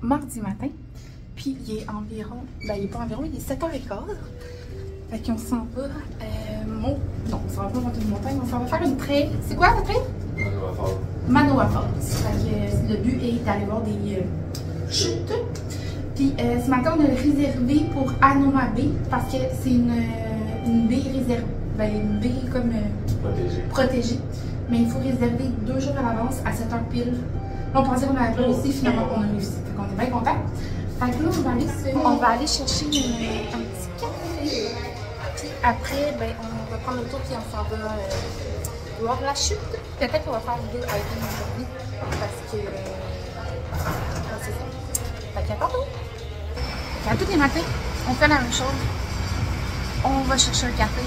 mardi matin. Puis il est environ, ben il est pas environ, il est 7h15. Fait qu'on s'en va, non, on s'en va pas monter une montagne, on s'en va faire une trail. C'est quoi la trail? Manoa Falls. Manoa Falls. Fait que le but est d'aller voir des chutes. Puis ce matin, on a réservé pour Anoma Bay parce que c'est une baie réservée, ben une baie comme protégée. Mais il faut réserver 2 jours à l'avance à 7h pile. On pensait qu'on avait pas réussi, finalement on a réussi. Fait qu'on est bien contents. Fait que là, on va aller chercher un petit café. Puis après, ben, on va prendre le tour puis on s'en va voir la chute. Peut-être qu'on va faire 2 items aujourd'hui parce que c'est ça. Fait qu'à tantôt. À tous les matins, on fait la même chose. On va chercher un café,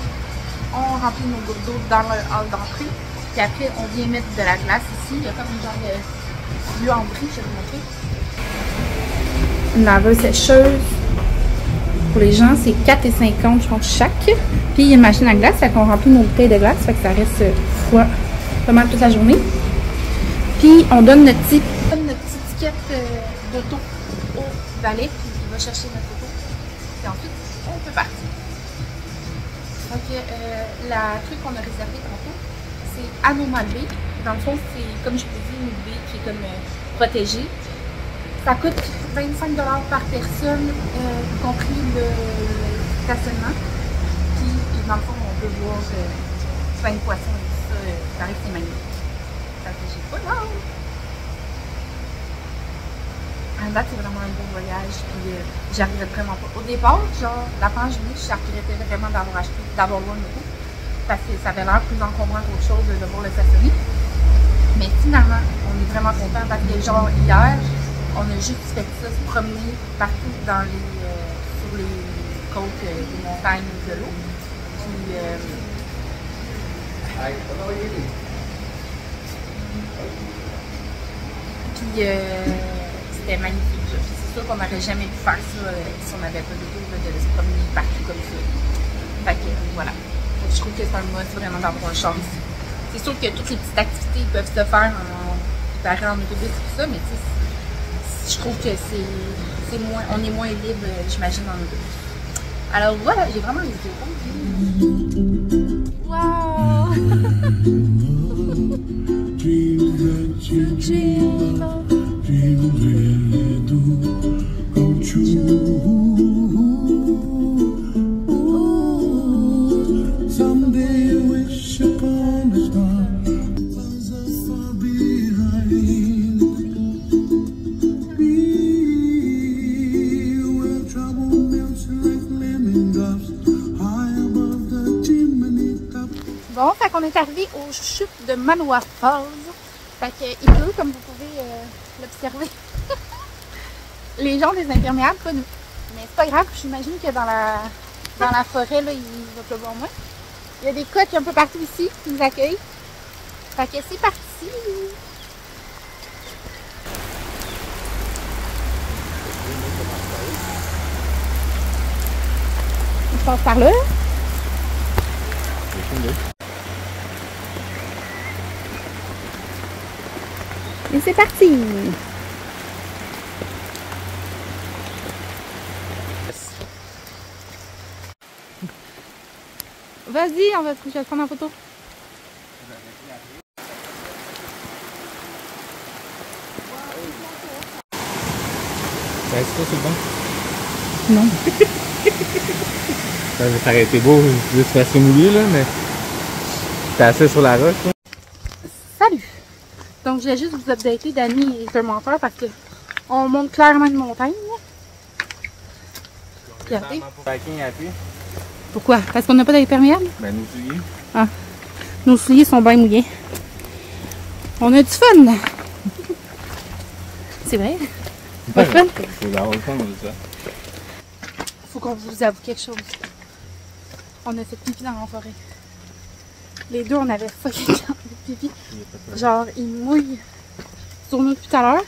on remplit nos gouttes d'eau dans le hall d'entrée. Puis après, on vient mettre de la glace ici. Il y a comme une genre de buanderie, je vais vous montrer. Une laveuse sécheuse. Pour les gens, c'est 4,50 je pense chaque. Puis il y a une machine à glace, fait qu'on remplit nos bouteilles de glace, fait que ça reste froid pas mal toute la journée. Puis on donne notre petit ticket d'auto au valet, puis il va chercher notre auto. Puis ensuite, on peut partir. Donc la truc qu'on a réservé tantôt, c'est Anoma Bay. Dans le fond, c'est comme je vous dis, une baie qui est comme protégée. Ça coûte 25 $ par personne, y compris le stationnement. Puis dans le fond, on peut voir plein de poissons et tout ça. Ça reste magnifique. Ça fait j'ai pas là. En date, c'est vraiment un beau voyage. Puis j'arrivais vraiment pas. Au départ, genre, la fin juillet, je regrettais vraiment d'avoir loué une auto. Parce que ça avait l'air plus encombrant qu'autre chose de devoir le stationner. Mais finalement, on est vraiment content parce que genre hier, on a juste fait ça, se promener partout dans sur les côtes des montagnes de l'eau. Puis, c'était magnifique. Puis c'est sûr qu'on n'aurait jamais pu faire ça si on n'avait pas d'auto, de se promener partout comme ça. Fait que voilà. Je trouve que c'est un mode vraiment d'avoir un char ici. C'est sûr que toutes les petites activités peuvent se faire en autobus et tout ça, mais tu sais, je trouve que c'est moins, on est moins libre, j'imagine, en autobus. Alors voilà, j'ai vraiment les yeux. Wow! Bon, fait qu'on est arrivé aux chutes de Manoa Falls. Fait qu'il pleut, comme vous pouvez l'observer. Les gens des imperméables, pas nous. Mais c'est pas grave, j'imagine que dans la forêt, là, il va pleuvoir moins. Il y a des coques un peu partout ici qui nous accueillent. Fait que c'est parti! On passe par là. Et c'est parti! Vas-y, je vais te prendre en photo. C'est ça, c'est bon? Non. Ça aurait été beau, juste faire se mouiller, là, mais t'es assis sur la roche, là. Salut! Donc, je voulais juste vous updater, Dani est un menteur parce que on monte clairement une montagne. Regardez. Pourquoi? Parce qu'on n'a pas d'imperméable? Ben, nos souliers. Ah. Nos souliers sont bien mouillés. On a du fun! C'est vrai? Pas de fun? Faut avoir le fun de ça. Faut qu'on vous avoue quelque chose. On a fait pipi dans la forêt. Les deux, on avait fucking pipi. Genre, il mouille sur nous depuis tout à l'heure.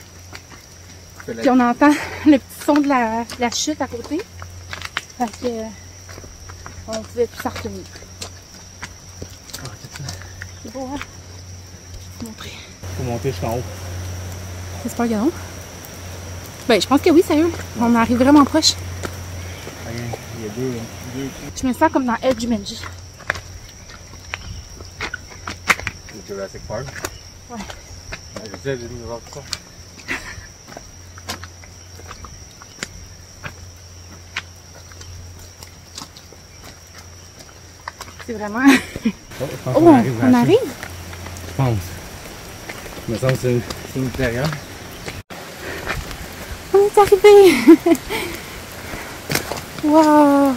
Puis on entend le petit son de la chute à côté. Fait que on pouvait plus s'en retenir. C'est beau, hein? Je vais te montrer. Faut monter jusqu'en haut. J'espère que non. Ben, je pense que oui, sérieux. On arrive vraiment proche. Il y a deux. Je me sens comme dans Edge Jumanji. C'est Jurassic Park. Ouais. Je sais, j'ai mis voir tout ça. C'est vraiment... Oh, on arrive? Je pense. Il me semble que c'est une intérieur. On est arrivé! Wow!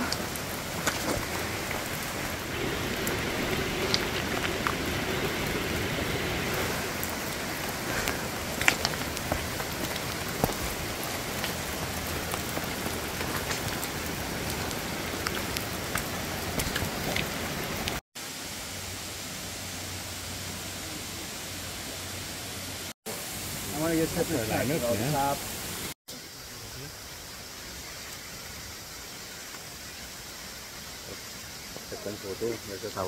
I want to get separate line up, man. C'est une photo, mais ça va.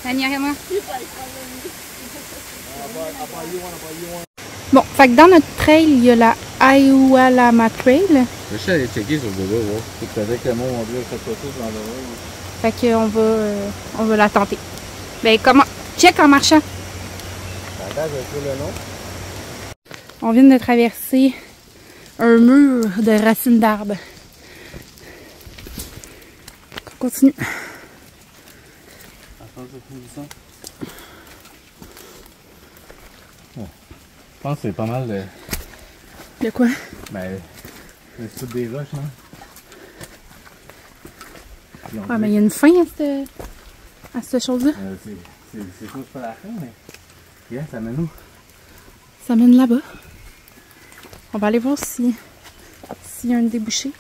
Dernièrement. Bon, fait que dans notre trail, il y a la Aiwalama Trail. Je suis allé checker sur Google, voir. Peut-être que le monde va dire cette photo dans le. Fait qu'on on va la tenter. Ben, comment? Check en marchant. Attends, je vais trouver le nom. On vient de traverser un mur de racines d'arbres. On continue. Je pense que c'est pas mal de. De quoi? Ben, c'est toutes des roches, hein. Ah, mais il y a une fin à cette chose-là. C'est chose pas la fin, mais. Regarde, ça mène où? Ça mène là-bas. On va aller voir s'il y a un débouché.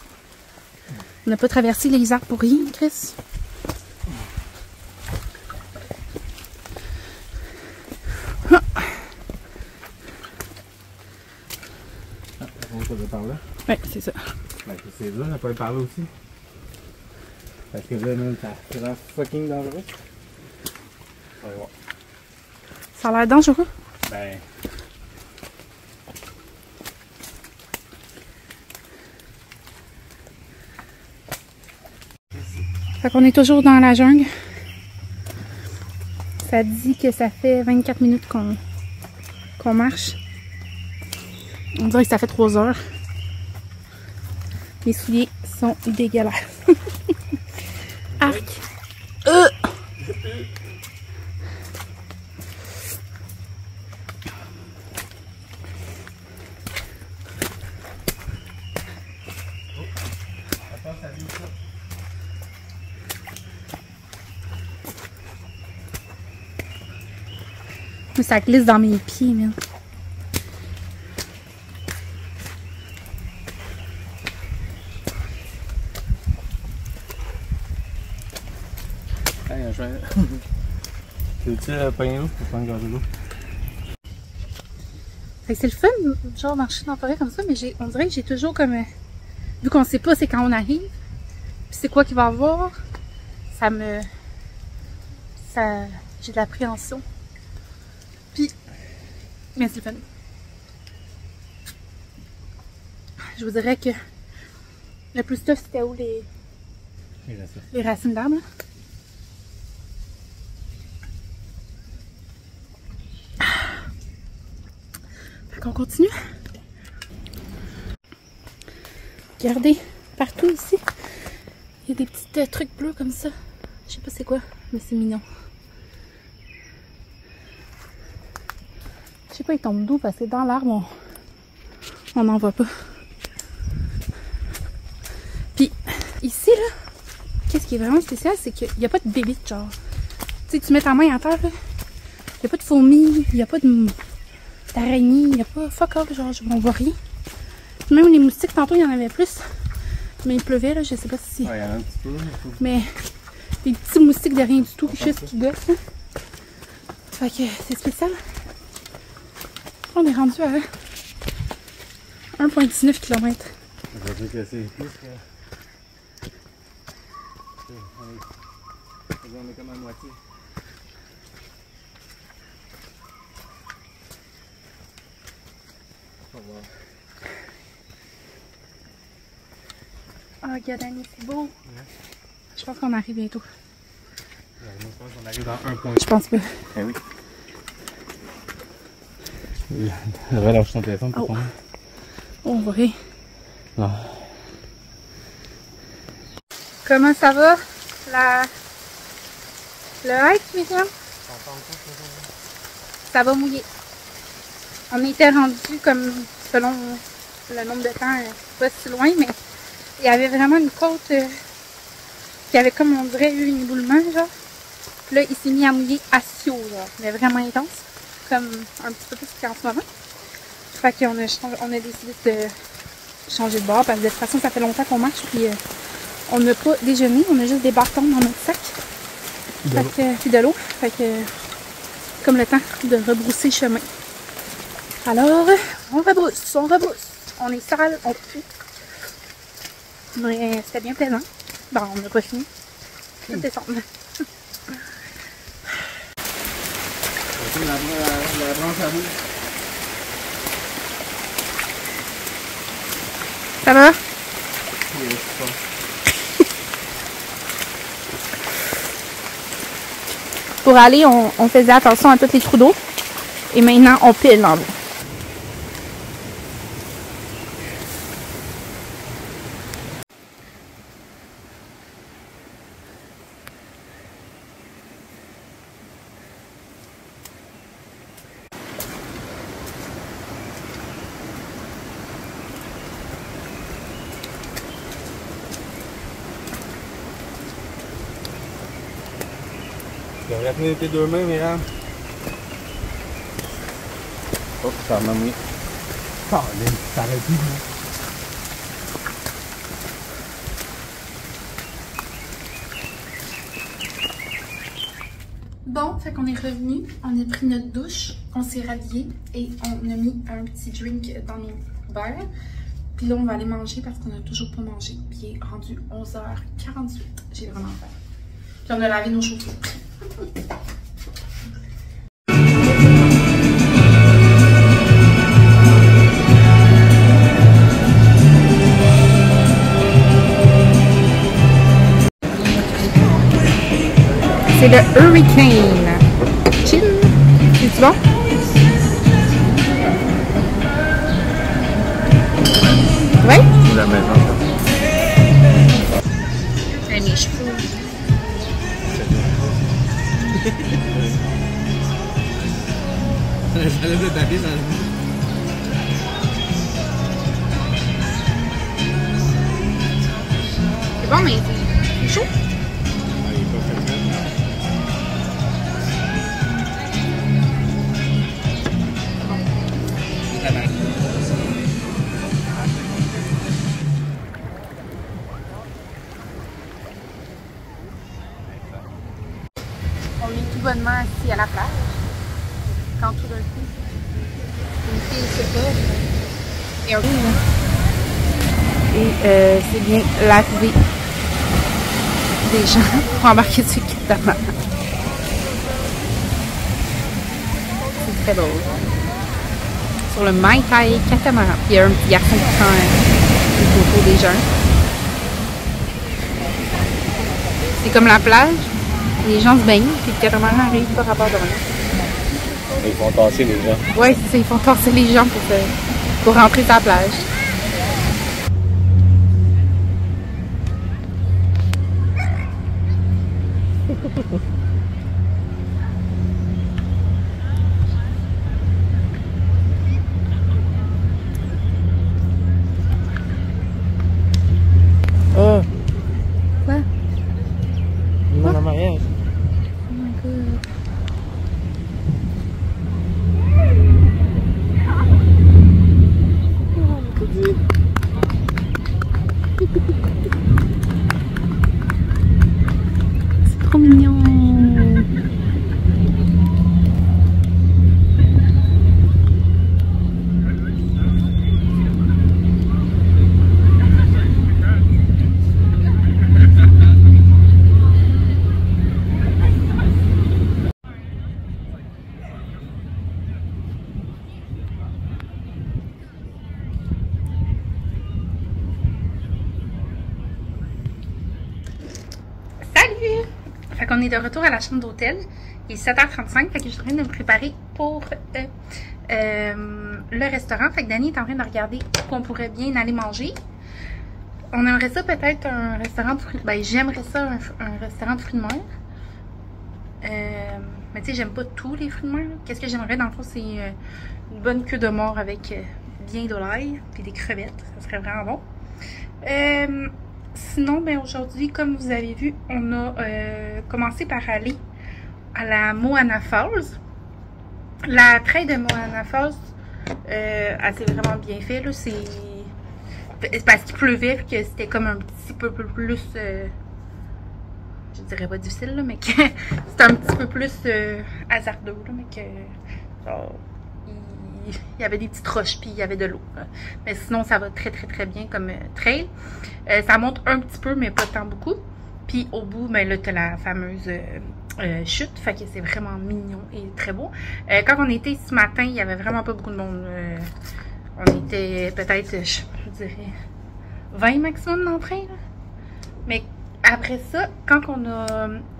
On n'a pas traversé les arbres pour rien, Chris. Ah. On peut aller par là? Oui, c'est ça. Ben, c'est là, on peut aller par là aussi. Parce que là, même, c'est vraiment fucking dangereux. On va voir. Ça a l'air dangereux. Ben. Fait qu'on est toujours dans la jungle. Ça dit que ça fait 24 minutes qu'on marche. On dirait que ça fait 3 heures. Mes souliers sont dégueulasses. Arc! Ça glisse dans mes pieds, man. Hey, un chemin. Tu veux pogner l'eau pour prendre une l'eau? C'est le fun, genre marcher dans la forêt comme ça, mais on dirait que j'ai toujours comme... vu qu'on sait pas c'est quand on arrive, puis c'est quoi qu'il va y avoir, j'ai de l'appréhension. Puis, mais c'est le fun. Je vous dirais que le plus tough, c'était où les racines d'arbres. Fait qu'on continue. Regardez, partout ici, il y a des petits trucs bleus comme ça. Je sais pas c'est quoi, mais c'est mignon. Je sais pas, ils tombent d'où parce que dans l'arbre, on n'en voit pas. Puis ici, là, qu'est-ce qui est vraiment spécial, c'est qu'il n'y a pas de bébites, genre. Tu sais, tu mets ta main à terre, là, il n'y a pas de fourmis, il n'y a pas d'araignées, il n'y a pas fuck off, genre, on voit rien. Même les moustiques, tantôt, il y en avait plus. Mais il pleuvait, là, je sais pas si... Ouais, il y en a un petit peu. Mais des petits moustiques de rien du tout, juste qui gossent, là. Fait que c'est spécial. On est rendu à 1,19 km. Ça veut dire que c'est plus que... On est comme à moitié. Au revoir. Ah, Gadani, c'est beau. Ouais. Je pense qu'on arrive bientôt. Ouais, moi, je pense qu'on arrive dans un point. Je pense pas. Eh oui. Relâche ton téléphone pour tomber. Oh, vrai. Non. Comment ça va? Le hike, Myriam? Ça va mouiller. On était rendu comme selon le nombre de temps, pas si loin, mais il y avait vraiment une côte qui avait comme on dirait eu un éboulement, genre. Puis là, il s'est mis à mouiller assez haut, genre, mais vraiment intense, comme un petit peu plus qu'en ce moment. Fait qu'on a décidé de changer de bord parce que de toute façon, ça fait longtemps qu'on marche, puis on n'a pas déjeuné, on a juste des bâtons dans notre sac. Puis de l'eau. Fait que comme le temps de rebrousser chemin. Alors, on rebrousse. On est sale, on pue. Mais c'était bien plaisant. Bon, on n'a pas fini. Tout descendre. La branche à bout. Ça va? Oui, je pense. Pour aller, on faisait attention à tous les trous d'eau. Et maintenant, on pile dans l'eau. Tu devrais tenir tes deux mains, Myriam. Oh, ça m'a mis. Oh, ça aurait pu, hein. Bon, fait qu'on est revenu, on a pris notre douche, on s'est rhabillé et on a mis un petit drink dans nos verres. Puis là, on va aller manger parce qu'on n'a toujours pas mangé. Puis il est rendu 11h48. J'ai vraiment faim. Puis on a lavé nos chaussures. C'est le Hurricane. Chill. C'est-tu bon? Oui? C'est la maison. Mes cheveux. Ça lève le tapis, ça. C'est bon, mais c'est chaud. On est tout bonnement assis à la plage. Quand tout d'un coup, une fille se pose et un coup, et c'est bien l'arrivée des gens pour embarquer sur le catamaran. C'est très beau. Sur le Mai Tai catamaran. Puis il y a un petit garçon qui prend une photo des gens. C'est comme la plage. Les gens se baignent, puis le catamaran arrive par rapport de rien. Ils font tasser les gens. Oui, c'est ça, ils font tasser les gens pour rentrer sur la plage. Oh! Quoi? Une demande en mariage. Oh my god. C'est trop mignon. Salut! Fait qu'on est de retour à la chambre d'hôtel. Il est 7h35, fait que je suis en train de me préparer pour le restaurant. Fait que Dani est en train de regarder où on pourrait bien aller manger. On aimerait ça peut-être un restaurant de fruits... Ben, j'aimerais ça un restaurant de fruits de mer. Mais tu sais, j'aime pas tous les fruits de mer. Qu'est-ce que j'aimerais dans le fond, c'est une bonne queue de mort avec bien de l'ail puis des crevettes. Ça serait vraiment bon. Sinon, ben aujourd'hui, comme vous avez vu, on a commencé par aller à la Moana Falls. La trail de Moana Falls, elle s'est vraiment bien fait. C'est parce qu'il pleuvait et que c'était comme un petit peu plus... je dirais pas difficile, là, mais que c'était un petit peu plus hasardeux. Là, mais que genre, il y avait des petites roches puis il y avait de l'eau. Mais sinon, ça va très bien comme trail. Ça monte un petit peu, mais pas tant beaucoup. Puis au bout, ben là, t'as la fameuse chute. Fait que c'est vraiment mignon et très beau. Quand on était ce matin, il y avait vraiment pas beaucoup de monde. On était peut-être, je dirais, 20 maximum d'entrée. Mais après ça, quand on a,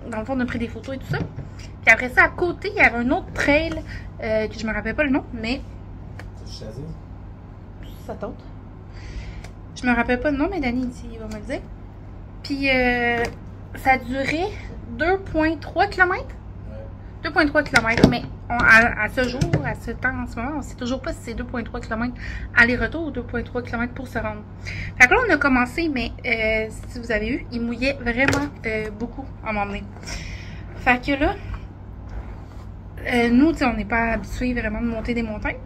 dans le fond, on a pris des photos et tout ça. Puis après ça, à côté, il y avait un autre trail que je me rappelle pas le nom, mais... Ça tente. Je me rappelle pas le nom, mais Dani, il va me le dire. Puis ça durait 2,3 km. 2,3 km, mais à ce jour, à ce temps, en ce moment, on ne sait toujours pas si c'est 2,3 km aller-retour ou 2,3 km pour se rendre. Fait que là, on a commencé, mais si vous avez vu, il mouillait vraiment beaucoup à m'emmener. Fait que là, nous, on n'est pas habitués vraiment de monter des montagnes.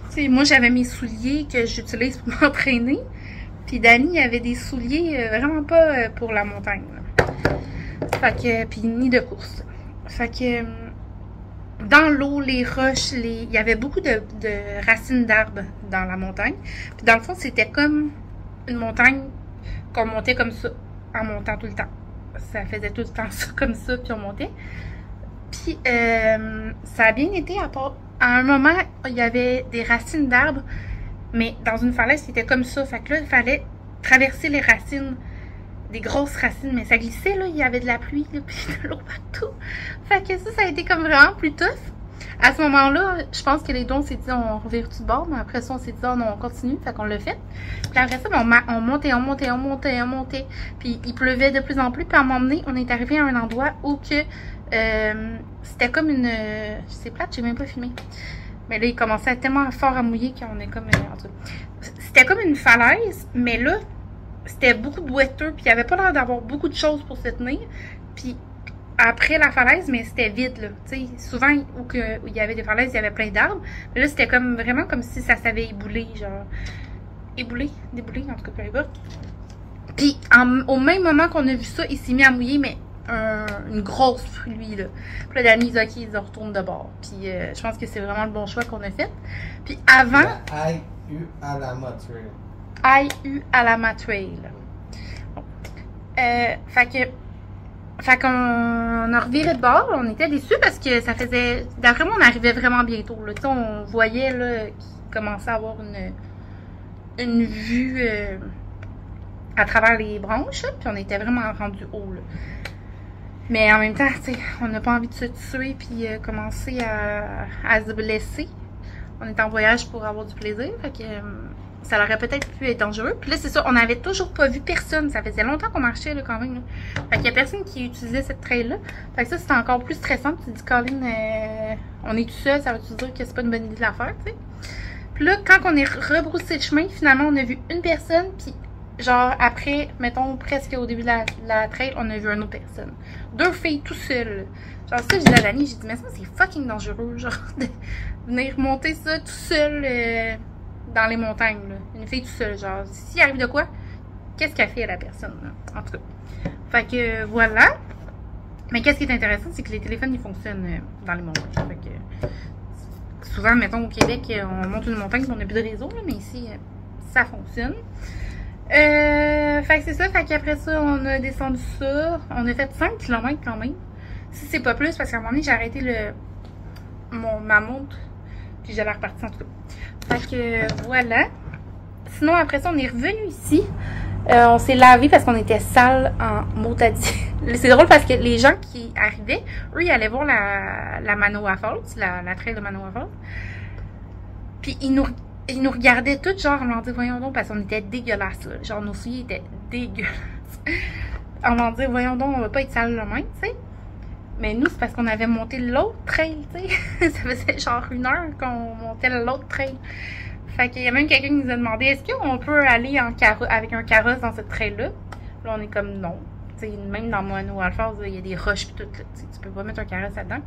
T'sais, moi, j'avais mes souliers que j'utilise pour m'entraîner. Puis Dani avait des souliers vraiment pas pour la montagne. Là. Fait que, puis ni de course. Fait que... dans l'eau, les roches, il y avait beaucoup de racines d'arbres dans la montagne. Puis dans le fond, c'était comme une montagne qu'on montait comme ça, en montant tout le temps. Ça faisait tout le temps ça, comme ça, puis on montait. Puis ça a bien été, à un moment, il y avait des racines d'arbres, mais dans une falaise, c'était comme ça. Fait que là, il fallait traverser les racines, des grosses racines, mais ça glissait, là, il y avait de la pluie, là, puis de l'eau partout. Fait que ça a été comme vraiment plus tough. À ce moment-là, je pense que les deux, on s'est dit, on revire-tu de bord, mais après ça, on s'est dit, oh non, on continue, fait qu'on l'a fait. Puis après ça, on montait. Puis il pleuvait de plus en plus, puis à un moment donné, on est arrivé à un endroit où que c'était comme une... c'est plate, j'ai même pas filmé. Mais là, il commençait tellement fort à mouiller qu'on est comme... en tout cas, c'était comme une falaise, mais là, c'était beaucoup boiteux, puis il n'y avait pas l'air d'avoir beaucoup de choses pour se tenir. Puis après la falaise, mais c'était vide, là. Tu sais, souvent, où il y avait des falaises, il y avait plein d'arbres. Mais là, c'était comme vraiment comme si ça s'avait éboulé, genre... Déboulé, en tout cas, peu importe. Puis au même moment qu'on a vu ça, il s'est mis à mouiller, mais une grosse pluie, là. Puis là, Dani dit, OK, ils retournent de bord. Puis je pense que c'est vraiment le bon choix qu'on a fait. Puis avant... I.U. Alama Trail. I.U. Alama Trail. Bon. Fait qu'on a reviré de bord. On était déçus parce que ça faisait... D'après moi, on arrivait vraiment bientôt. Là. On voyait qu'il commençait à avoir une vue à travers les branches. Puis on était vraiment rendu haut. Là. Mais en même temps, on n'a pas envie de se tuer puis commencer à se blesser. On est en voyage pour avoir du plaisir. Fait que ça aurait peut-être pu être dangereux. Puis là, c'est ça, on n'avait toujours pas vu personne. Ça faisait longtemps qu'on marchait là, quand même. Là. Fait qu'il y a personne qui utilisait cette trail-là. Fait que ça, c'était encore plus stressant. Tu te dis, Colin, on est tout seul, ça veut-tu dire que c'est pas une bonne idée de la faire, tu sais? Puis là, quand on est rebroussé le chemin, finalement, on a vu une personne. Puis genre, après, mettons, presque au début de la trail, on a vu une autre personne. 2 filles tout seules. Genre, ça, j'ai dit à Dani, j'ai dit, mais ça, c'est fucking dangereux, genre, de venir monter ça tout seul dans les montagnes, là. Une fille tout seule, genre, s'il arrive de quoi, qu'est-ce qu'elle fait à la personne, là? En tout cas. Fait que, voilà. Mais qu'est-ce qui est intéressant, c'est que les téléphones, ils fonctionnent dans les montagnes. Fait que, souvent, mettons, au Québec, on monte une montagne, on n'a plus de réseau, là, mais ici, ça fonctionne. Fait que c'est ça, fait qu'après ça, on a descendu ça. On a fait 5 km quand même. Si c'est pas plus, parce qu'à un moment donné, j'ai arrêté ma montre. Puis j'allais repartir en tout cas. Fait que voilà. Sinon, après ça, on est revenu ici. On s'est lavé parce qu'on était sale en motadis. C'est drôle parce que les gens qui arrivaient, eux, ils allaient voir la Manoa Falls, la trail de Manoa Falls. Puis ils nous regardaient tous, genre, on leur dit, voyons donc, parce qu'on était dégueulasses, là. Genre, nos souliers étaient dégueulasses. On leur dit, voyons donc, on va pas être sale le même, tu sais. Mais nous, c'est parce qu'on avait monté l'autre trail, tu sais. Ça faisait genre 1 heure qu'on montait l'autre trail. Fait qu'il y a même quelqu'un qui nous a demandé, est-ce qu'on peut aller avec un carrosse dans cette trail-là? Là, on est comme, non. T'sais, même dans Manoa Falls, il y a des roches pis tout, là. Tu peux pas mettre un carrosse là-dedans.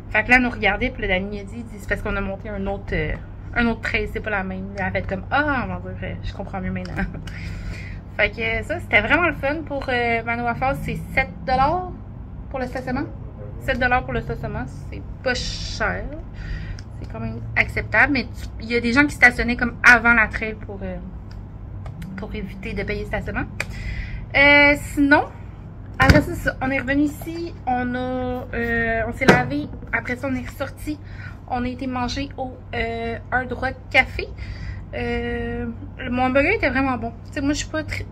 Fait que là, elle nous regardait, puis là, Dani a dit, c'est parce qu'on a monté un autre trail, c'est pas la même. Elle a fait comme, ah, on va dire, je comprends mieux maintenant. Fait que ça, c'était vraiment le fun pour Manoa Falls, c'est 7$ pour le stationnement. 7$ pour le stationnement, c'est pas cher. C'est quand même acceptable, mais il y a des gens qui stationnaient comme avant la trail pour éviter de payer le stationnement. Sinon, après ça, on est revenu ici, on s'est lavé, après ça on est ressorti, on a été manger au Hard Rock Café. Mon hamburger était vraiment bon. T'sais, moi je suis pas très...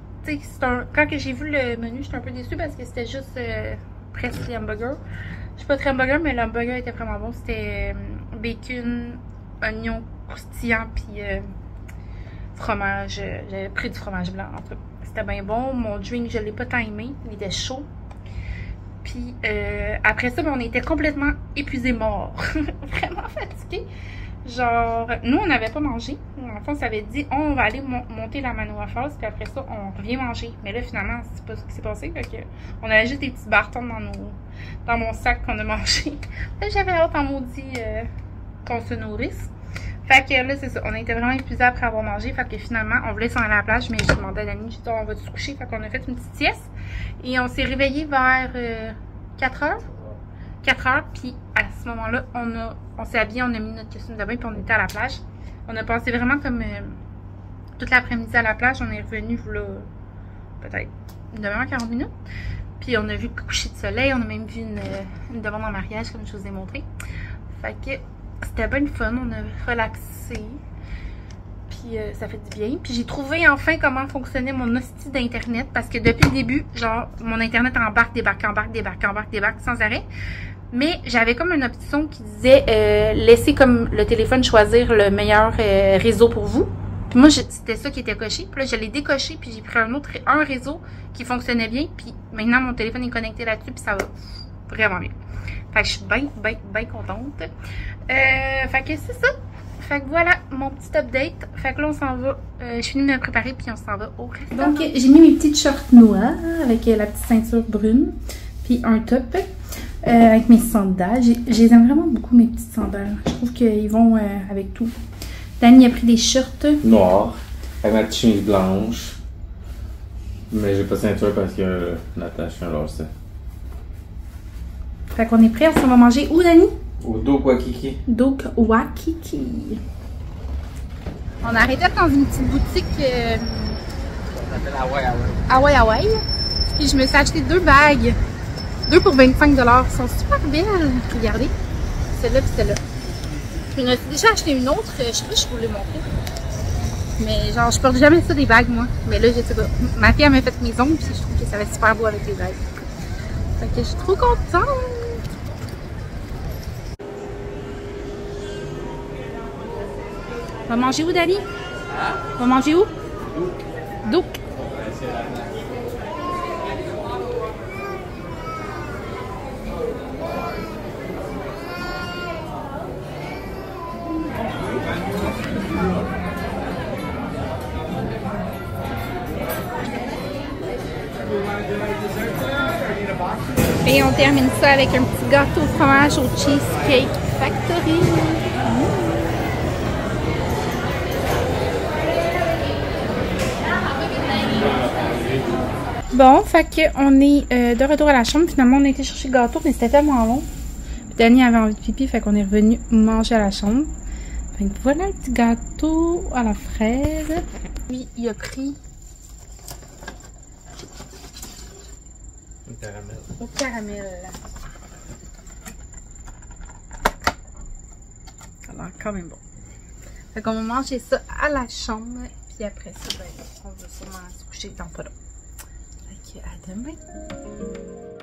Quand j'ai vu le menu, j'étais un peu déçue parce que c'était juste presque les hamburgers. Je suis pas très hamburger, mais l'hamburger était vraiment bon. C'était bacon, oignon croustillant, puis fromage. J'avais pris du fromage blanc, en tout. C'était bien bon. Mon drink, je l'ai pas tant aimé. Il était chaud. Puis après ça, ben, on était complètement épuisés, morts. Vraiment fatigués. Genre, nous, on n'avait pas mangé. En fait, on s'avait dit, on va aller monter la Manoa Falls, puis après ça, on revient manger. Mais là, finalement, c'est pas ce qui s'est passé. Fait que on avait juste des petits bâtons dans mon sac qu'on a mangé. Là, j'avais hâte en maudit qu'on se nourrisse. Fait que là, c'est ça. On a été vraiment épuisés après avoir mangé. Fait que finalement, on voulait s'en aller à la plage, mais j'ai demandé à Dani, j'ai dit, on va se coucher. Fait qu'on a fait une petite sieste. Et on s'est réveillé vers 4 heures. 4 heures, puis à ce moment-là, on s'est habillé, on a mis notre costume de bain, puis on était à la plage. On a passé vraiment comme toute l'après-midi à la plage. On est revenu là, peut-être une demi-heure, 40 minutes. Puis on a vu le coucher de soleil, on a même vu une demande en mariage, comme je vous ai montré. Fait que c'était bien le fun, on a relaxé. Puis ça fait du bien. Puis j'ai trouvé enfin comment fonctionnait mon hostie d'internet. Parce que depuis le début, genre, mon internet embarque, débarque, sans arrêt. Mais j'avais comme une option qui disait laissez comme le téléphone choisir le meilleur réseau pour vous. Puis moi, c'était ça qui était coché. Puis là, je l'ai décoché, puis j'ai pris un réseau qui fonctionnait bien. Puis maintenant, mon téléphone est connecté là-dessus, puis ça va vraiment bien. Fait que je suis bien contente. Fait que c'est ça. Fait que voilà mon petit update. Fait que là, on s'en va. Je finis de me préparer, puis on s'en va au restaurant. Donc, j'ai mis mes petites shorts noires avec la petite ceinture brune, puis un top. Avec mes sandales. Je les aime vraiment beaucoup, mes petites sandales. Je trouve qu'ils vont avec tout. Dani a pris des shorts noirs, avec ma petite chemise blanche. Mais j'ai pas de ceinture parce que Natacha l'a ça. Fait qu'on est prêt, on s'en va manger où, Dani? Au Doak Waikiki. Doak Waikiki. On a arrêté dans une petite boutique. Ça s'appelle Hawaii Hawaii. Puis je me suis acheté 2 bagues. 2 pour 25$. Elles sont super belles. Regardez. Celle-là puis celle-là. Je me suis déjà acheté une autre. Je sais pas si je vous l'ai montré. Mais genre, je porte jamais ça des bagues, moi. Mais là, je sais pas. Ma fille, elle m'a fait mes ongles. Puis je trouve que ça va super beau avec les bagues. Fait que je suis trop contente. On va manger où, Dani? On va manger où? Doak. Et on termine ça avec un petit gâteau au fromage au Cheesecake Factory. Bon, fait qu'on est de retour à la chambre. Finalement, on a été chercher le gâteau, mais c'était tellement long. Puis Dani avait envie de pipi, fait qu'on est revenu manger à la chambre. Fait que voilà le petit gâteau à la fraise. Lui, il a pris au caramel. Ça a l'air quand même bon. Fait qu'on va manger ça à la chambre. Puis après ça, ben, on va sûrement se coucher dans pas long. Fait que à demain!